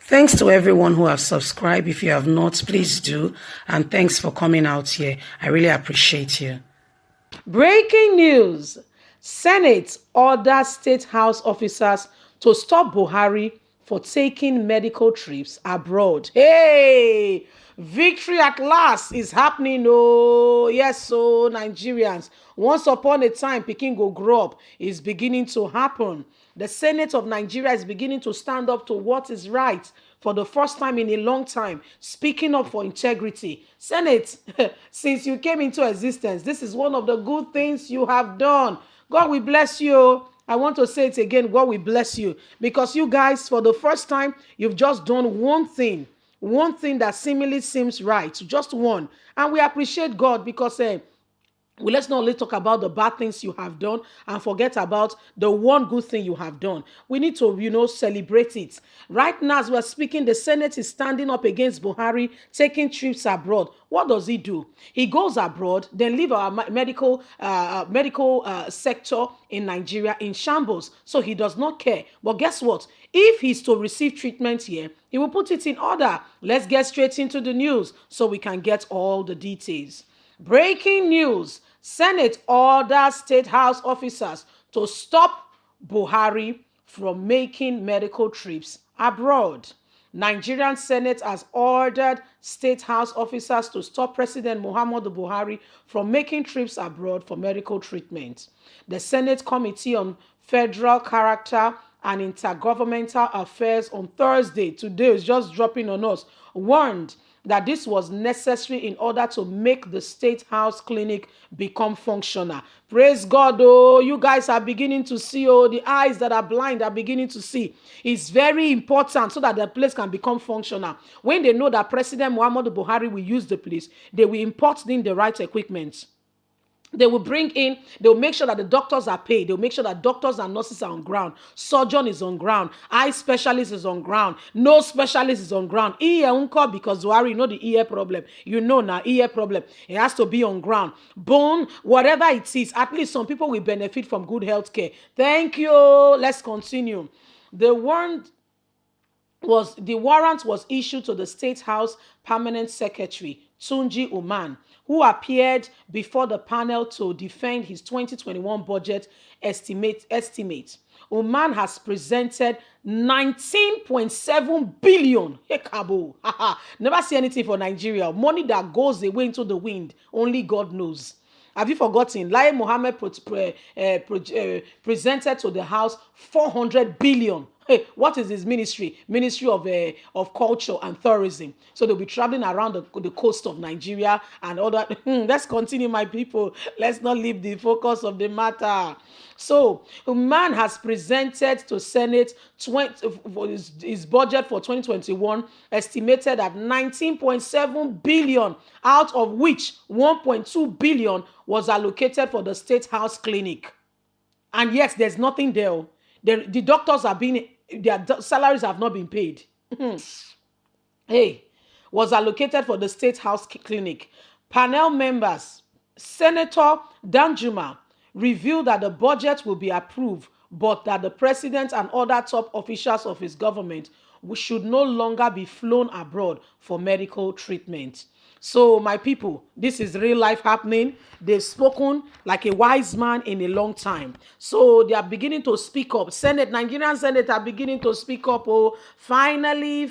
Thanks to everyone who have subscribed. If you have not, please do. And thanks for coming out here. I really appreciate you. Breaking news. Senate orders state house officers to stop Buhari for taking medical trips abroad. Hey! Victory at last is happening. Oh, yes, so Nigerians. Once upon a time, Peking go grow up is beginning to happen. The Senate of Nigeria is beginning to stand up to what is right for the first time in a long time, speaking up for integrity. Senate, since you came into existence, this is one of the good things you have done. God will bless you. I want to say it again, God will bless you. Because you guys, for the first time, you've just done one thing that seemingly seems right, just one. And we appreciate God because well, let's not only talk about the bad things you have done and forget about the one good thing you have done. We need to, celebrate it. Right now, as we're speaking, the Senate is standing up against Buhari, taking trips abroad. What does he do? He goes abroad, then leave our medical sector in Nigeria in shambles. So he does not care. But guess what? If he's to receive treatment here, he will put it in order. Let's get straight into the news so we can get all the details. Breaking news. Senate orders state house officers to stop Buhari from making medical trips abroad. Nigerian Senate has ordered state house officers to stop President Muhammadu Buhari from making trips abroad for medical treatment. The Senate Committee on Federal Character and Intergovernmental Affairs on Thursday, today is just dropping on us, warned that this was necessary in order to make the state house clinic become functional. Praise God, oh, you guys are beginning to see, oh, the eyes that are blind are beginning to see. It's very important so that the place can become functional. When they know that President Muhammadu Buhari will use the place, they will import in the right equipment. They will make sure that the doctors are paid. They'll make sure that doctors and nurses are on ground. Surgeon is on ground. Eye specialist is on ground. No specialist is on ground. Ear uncle, because Buhari, the ear problem. Now, ear problem. It has to be on ground. Bone, whatever it is, at least some people will benefit from good health care. Thank you. Let's continue. The warrant was issued to the State House Permanent Secretary, Tunji Uman, who appeared before the panel to defend his 2021 budget estimate. Uman has presented 19.7 billion. Hey, Kabo. Never see anything for Nigeria. Money that goes away into the wind. Only God knows. Have you forgotten? Lai Mohammed presented to the House 400 billion. Hey, what is his ministry? Ministry of Culture and Tourism. So they'll be traveling around the coast of Nigeria and other. Let's continue, my people. Let's not leave the focus of the matter. So, man has presented to Senate his budget for 2021 estimated at 19.7 billion, out of which 1.2 billion was allocated for the State House Clinic. And yes, there's nothing there. The doctors their salaries have not been paid. Was allocated for the State House Clinic. Panel members, Senator Danjuma, revealed that the budget will be approved, but that the president and other top officials of his government should no longer be flown abroad for medical treatment. So, my people, this is real life happening. They've spoken like a wise man in a long time. So, they are beginning to speak up. Nigerian Senate are beginning to speak up. Oh, finally,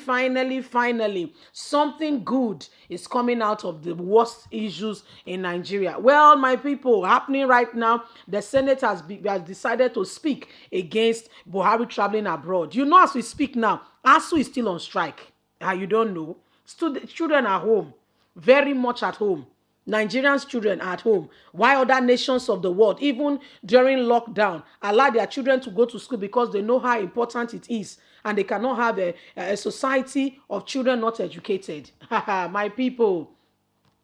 something good is coming out of the worst issues in Nigeria. Well, my people, happening right now, the Senate has decided to speak against Buhari traveling abroad. As we speak now, AßRO is still on strike. You don't know. Children are home. Very much at home. Nigerians' children are at home. While other nations of the world, even during lockdown, allow their children to go to school because they know how important it is. And they cannot have a society of children not educated. My people,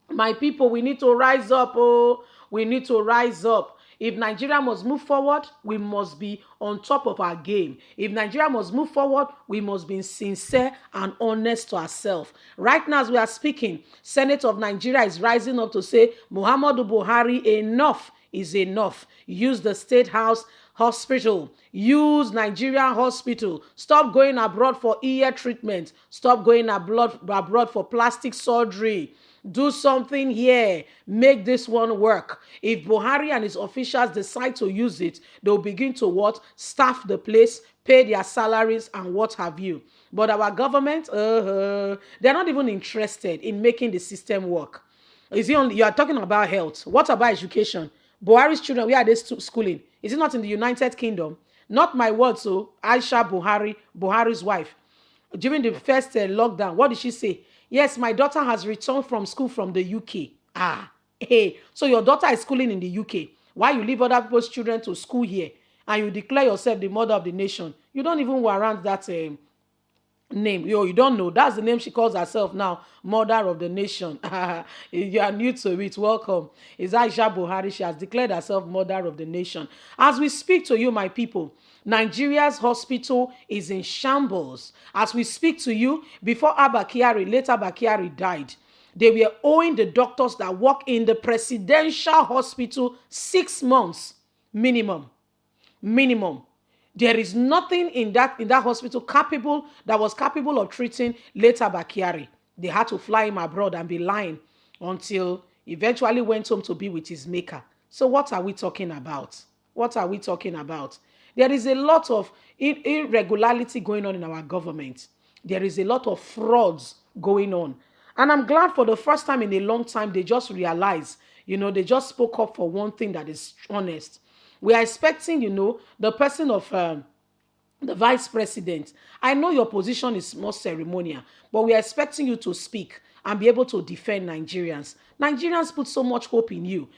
we need to rise up. Oh, we need to rise up. If Nigeria must move forward, we must be on top of our game. If Nigeria must move forward, we must be sincere and honest to ourselves. Right now, as we are speaking, Senate of Nigeria is rising up to say, Muhammadu Buhari, enough is enough. Use the State House hospital. Use Nigerian hospital. Stop going abroad for ear treatment. Stop going abroad for plastic surgery. Do something here. Make this one work. If Buhari and his officials decide to use it, they'll begin to what? Staff the place, pay their salaries and what have you. But our government, they're not even interested in making the system work. Is it only, you are talking about health. What about education? Buhari's children, where are they schooling? Is it not in the United Kingdom? Not my words, so Aisha Buhari, Buhari's wife. During the first lockdown, what did she say? Yes, my daughter has returned from school from the UK. Hey, so your daughter is schooling in the UK. Why you leave other people's children to school here and you declare yourself the mother of the nation? You don't even warrant that name. You don't know. That's the name she calls herself now, mother of the nation. If you are new to it, welcome. It's Aisha Buhari. She has declared herself mother of the nation. As we speak to you, my people, Nigeria's hospital is in shambles. As we speak to you, before Abba Kyari, later Abba Kyari died, they were owing the doctors that work in the presidential hospital 6 months minimum. There is nothing in that hospital that was capable of treating later Bakiari. They had to fly him abroad and be lying until eventually went home to be with his maker. So what are we talking about? What are we talking about? There is a lot of irregularity going on in our government. There is a lot of frauds going on. And I'm glad for the first time in a long time, they just realized, they just spoke up for one thing that is honest. We are expecting, the person of the vice president. I know your position is more ceremonial, but we are expecting you to speak and be able to defend Nigerians. Nigerians put so much hope in you,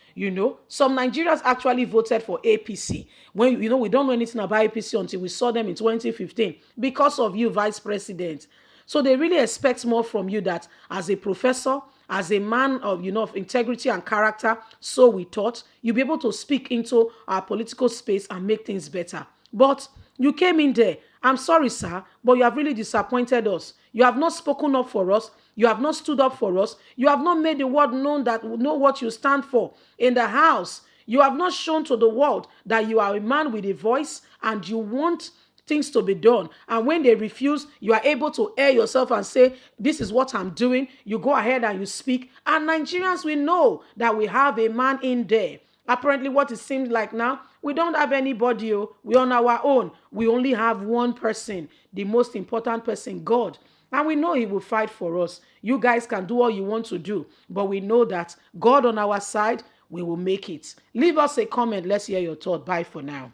Some Nigerians actually voted for APC. When, we don't know anything about APC until we saw them in 2015 because of you, vice president. So they really expect more from you, that as a professor, as a man of, of integrity and character, so we thought, you'll be able to speak into our political space and make things better. But you came in there. I'm sorry, sir, but you have really disappointed us. You have not spoken up for us. You have not stood up for us. You have not made the world know what you stand for in the house. You have not shown to the world that you are a man with a voice and you want things to be done. And when they refuse, you are able to air yourself and say, this is what I'm doing. You go ahead and you speak. And Nigerians, we know that we have a man in there. Apparently, what it seems like now, we don't have anybody. We're on our own. We only have one person, the most important person, God. And we know he will fight for us. You guys can do all you want to do. But we know that God on our side, we will make it. Leave us a comment. Let's hear your thought. Bye for now.